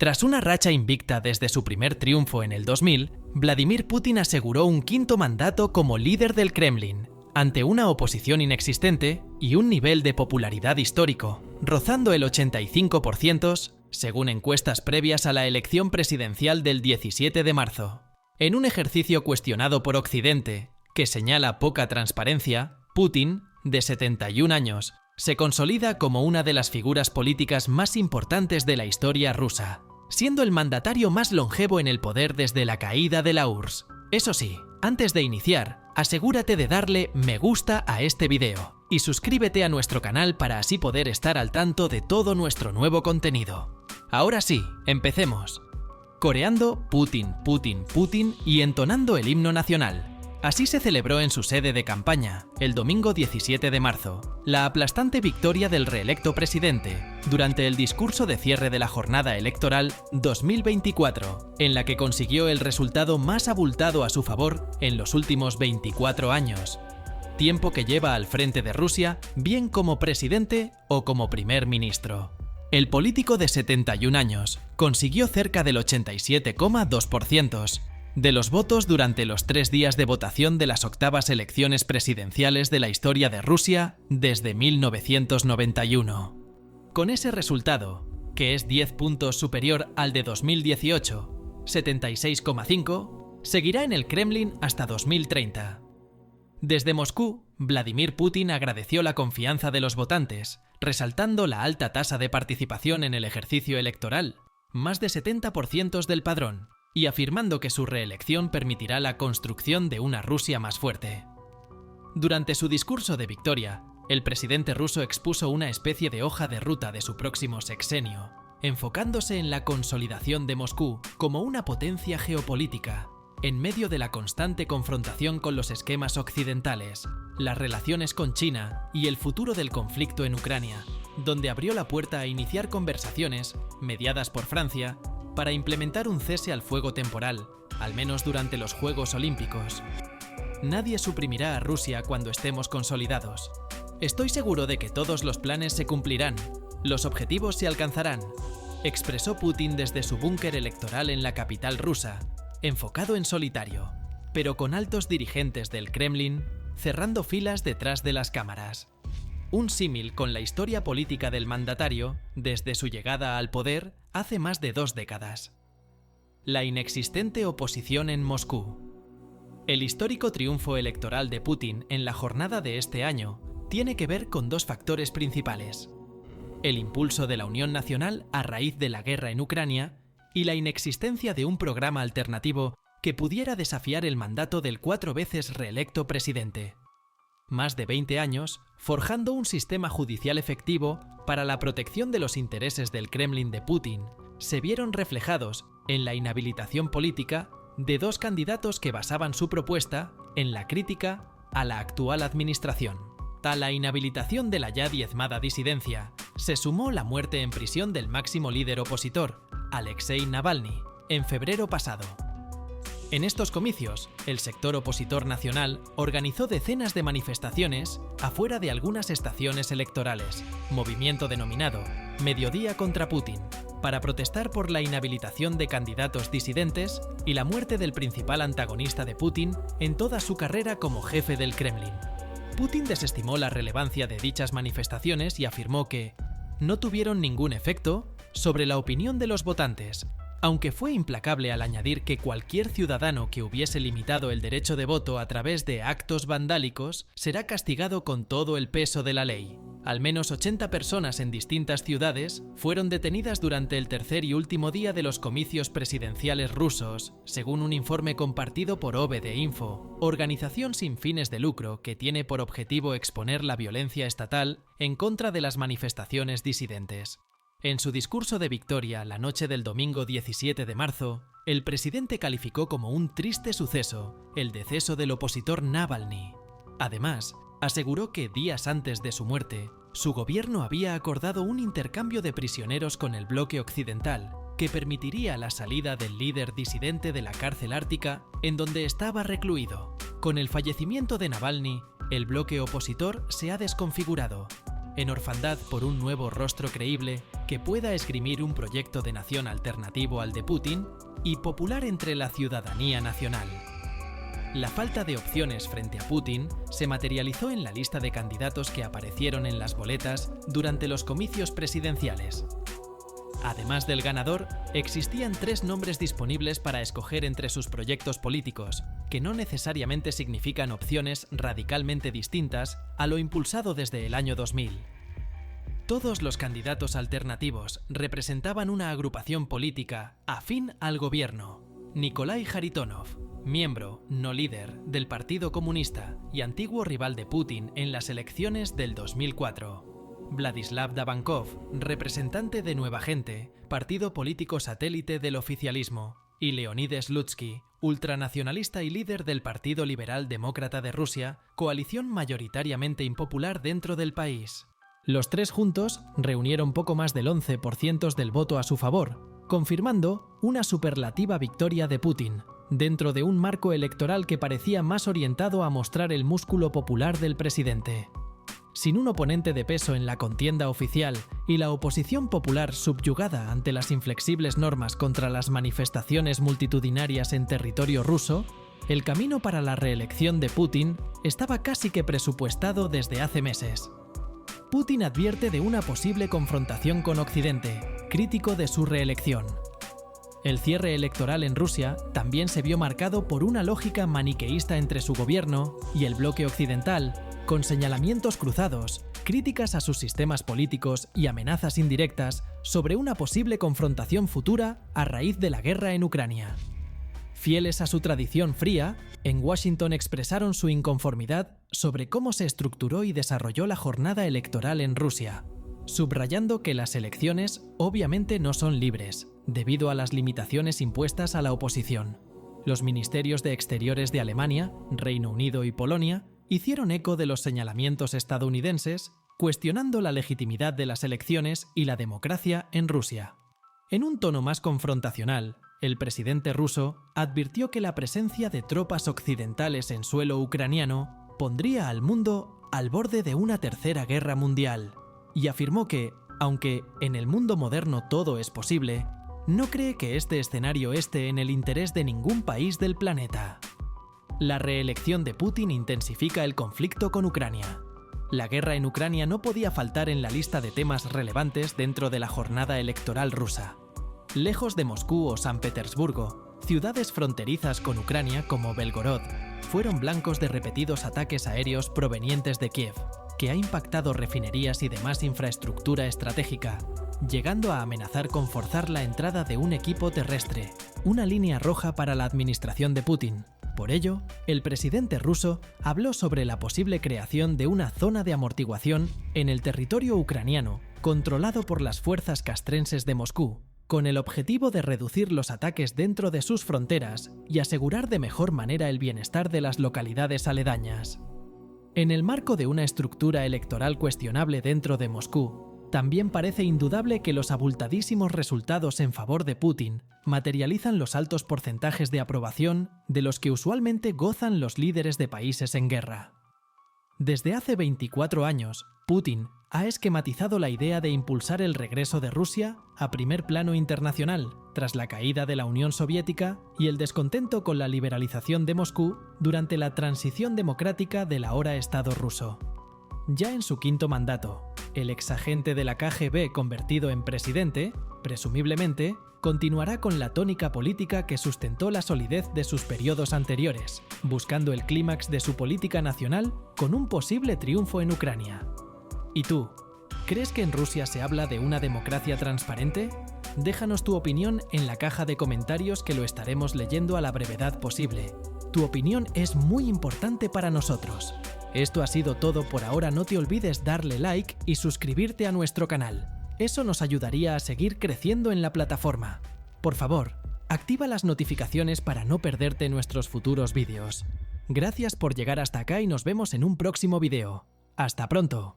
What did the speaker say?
Tras una racha invicta desde su primer triunfo en el 2000, Vladimir Putin aseguró un quinto mandato como líder del Kremlin, ante una oposición inexistente y un nivel de popularidad histórico, rozando el 85%, según encuestas previas a la elección presidencial del 17 de marzo. En un ejercicio cuestionado por Occidente, que señala poca transparencia, Putin, de 71 años, se consolida como una de las figuras políticas más importantes de la historia rusa, siendo el mandatario más longevo en el poder desde la caída de la URSS. Eso sí, antes de iniciar, asegúrate de darle me gusta a este video y suscríbete a nuestro canal para así poder estar al tanto de todo nuestro nuevo contenido. Ahora sí, empecemos. Coreando Putin, Putin, Putin y entonando el himno nacional. Así se celebró en su sede de campaña, el domingo 17 de marzo, la aplastante victoria del reelecto presidente durante el discurso de cierre de la jornada electoral 2024, en la que consiguió el resultado más abultado a su favor en los últimos 24 años, tiempo que lleva al frente de Rusia bien como presidente o como primer ministro. El político de 71 años consiguió cerca del 87,2% de los votos durante los 3 días de votación de las octavas elecciones presidenciales de la historia de Rusia desde 1991. Con ese resultado, que es 10 puntos superior al de 2018, 76,5, seguirá en el Kremlin hasta 2030. Desde Moscú, Vladimir Putin agradeció la confianza de los votantes, resaltando la alta tasa de participación en el ejercicio electoral, más de 70% del padrón, y afirmando que su reelección permitirá la construcción de una Rusia más fuerte. Durante su discurso de victoria, el presidente ruso expuso una especie de hoja de ruta de su próximo sexenio, enfocándose en la consolidación de Moscú como una potencia geopolítica, en medio de la constante confrontación con los esquemas occidentales, las relaciones con China y el futuro del conflicto en Ucrania, donde abrió la puerta a iniciar conversaciones, mediadas por Francia, para implementar un cese al fuego temporal, al menos durante los Juegos Olímpicos. Nadie suprimirá a Rusia cuando estemos consolidados. Estoy seguro de que todos los planes se cumplirán, los objetivos se alcanzarán, expresó Putin desde su búnker electoral en la capital rusa, enfocado en solitario, pero con altos dirigentes del Kremlin cerrando filas detrás de las cámaras. Un símil con la historia política del mandatario desde su llegada al poder hace más de 2 décadas. La inexistente oposición en Moscú. El histórico triunfo electoral de Putin en la jornada de este año tiene que ver con 2 factores principales: el impulso de la unión nacional a raíz de la guerra en Ucrania y la inexistencia de un programa alternativo que pudiera desafiar el mandato del 4 veces reelecto presidente. Más de 20 años forjando un sistema judicial efectivo para la protección de los intereses del Kremlin de Putin se vieron reflejados en la inhabilitación política de 2 candidatos que basaban su propuesta en la crítica a la actual administración. A la inhabilitación de la ya diezmada disidencia se sumó la muerte en prisión del máximo líder opositor, Alexei Navalny, en febrero pasado. En estos comicios, el sector opositor nacional organizó decenas de manifestaciones afuera de algunas estaciones electorales, movimiento denominado Mediodía contra Putin, para protestar por la inhabilitación de candidatos disidentes y la muerte del principal antagonista de Putin en toda su carrera como jefe del Kremlin. Putin desestimó la relevancia de dichas manifestaciones y afirmó que no tuvieron ningún efecto sobre la opinión de los votantes, aunque fue implacable al añadir que cualquier ciudadano que hubiese limitado el derecho de voto a través de actos vandálicos será castigado con todo el peso de la ley. Al menos 80 personas en distintas ciudades fueron detenidas durante el tercer y último día de los comicios presidenciales rusos, según un informe compartido por OVD Info, organización sin fines de lucro que tiene por objetivo exponer la violencia estatal en contra de las manifestaciones disidentes. En su discurso de victoria la noche del domingo 17 de marzo, el presidente calificó como un triste suceso el deceso del opositor Navalny. Además, aseguró que días antes de su muerte, su gobierno había acordado un intercambio de prisioneros con el bloque occidental que permitiría la salida del líder disidente de la cárcel ártica en donde estaba recluido. Con el fallecimiento de Navalny, el bloque opositor se ha desconfigurado. en orfandad por un nuevo rostro creíble que pueda esgrimir un proyecto de nación alternativo al de Putin y popular entre la ciudadanía nacional. La falta de opciones frente a Putin se materializó en la lista de candidatos que aparecieron en las boletas durante los comicios presidenciales. Además del ganador, existían 3 nombres disponibles para escoger entre sus proyectos políticos, que no necesariamente significan opciones radicalmente distintas a lo impulsado desde el año 2000. Todos los candidatos alternativos representaban una agrupación política afín al gobierno. Nikolai Kharitonov, miembro, no líder, del Partido Comunista y antiguo rival de Putin en las elecciones del 2004. Vladislav Davankov, representante de Nueva Gente, partido político satélite del oficialismo, y Leonid Slutsky, ultranacionalista y líder del Partido Liberal Demócrata de Rusia, coalición mayoritariamente impopular dentro del país. Los 3 juntos reunieron poco más del 11% del voto a su favor, confirmando una superlativa victoria de Putin, dentro de un marco electoral que parecía más orientado a mostrar el músculo popular del presidente. Sin un oponente de peso en la contienda oficial y la oposición popular subyugada ante las inflexibles normas contra las manifestaciones multitudinarias en territorio ruso, el camino para la reelección de Putin estaba casi que presupuestado desde hace meses. Putin advierte de una posible confrontación con Occidente, crítico de su reelección. El cierre electoral en Rusia también se vio marcado por una lógica maniqueísta entre su gobierno y el bloque occidental, con señalamientos cruzados, críticas a sus sistemas políticos y amenazas indirectas sobre una posible confrontación futura a raíz de la guerra en Ucrania. Fieles a su tradición fría, en Washington expresaron su inconformidad sobre cómo se estructuró y desarrolló la jornada electoral en Rusia, subrayando que las elecciones obviamente no son libres, debido a las limitaciones impuestas a la oposición. Los ministerios de Exteriores de Alemania, Reino Unido y Polonia hicieron eco de los señalamientos estadounidenses, cuestionando la legitimidad de las elecciones y la democracia en Rusia. En un tono más confrontacional, el presidente ruso advirtió que la presencia de tropas occidentales en suelo ucraniano pondría al mundo al borde de una tercera guerra mundial, y afirmó que, aunque en el mundo moderno todo es posible, no cree que este escenario esté en el interés de ningún país del planeta. La reelección de Putin intensifica el conflicto con Ucrania. La guerra en Ucrania no podía faltar en la lista de temas relevantes dentro de la jornada electoral rusa. Lejos de Moscú o San Petersburgo, ciudades fronterizas con Ucrania como Belgorod fueron blancos de repetidos ataques aéreos provenientes de Kiev, que ha impactado refinerías y demás infraestructura estratégica, llegando a amenazar con forzar la entrada de un equipo terrestre, una línea roja para la administración de Putin. Por ello, el presidente ruso habló sobre la posible creación de una zona de amortiguación en el territorio ucraniano, controlado por las fuerzas castrenses de Moscú, con el objetivo de reducir los ataques dentro de sus fronteras y asegurar de mejor manera el bienestar de las localidades aledañas. En el marco de una estructura electoral cuestionable dentro de Moscú, también parece indudable que los abultadísimos resultados en favor de Putin materializan los altos porcentajes de aprobación de los que usualmente gozan los líderes de países en guerra. Desde hace 24 años, Putin ha esquematizado la idea de impulsar el regreso de Rusia a primer plano internacional, tras la caída de la Unión Soviética y el descontento con la liberalización de Moscú durante la transición democrática del ahora Estado ruso. Ya en su 5º mandato, el exagente de la KGB convertido en presidente, presumiblemente, continuará con la tónica política que sustentó la solidez de sus periodos anteriores, buscando el clímax de su política nacional con un posible triunfo en Ucrania. ¿Y tú? ¿Crees que en Rusia se habla de una democracia transparente? Déjanos tu opinión en la caja de comentarios que lo estaremos leyendo a la brevedad posible. Tu opinión es muy importante para nosotros. Esto ha sido todo por ahora. No te olvides darle like y suscribirte a nuestro canal. Eso nos ayudaría a seguir creciendo en la plataforma. Por favor, activa las notificaciones para no perderte nuestros futuros vídeos. Gracias por llegar hasta acá y nos vemos en un próximo vídeo. ¡Hasta pronto!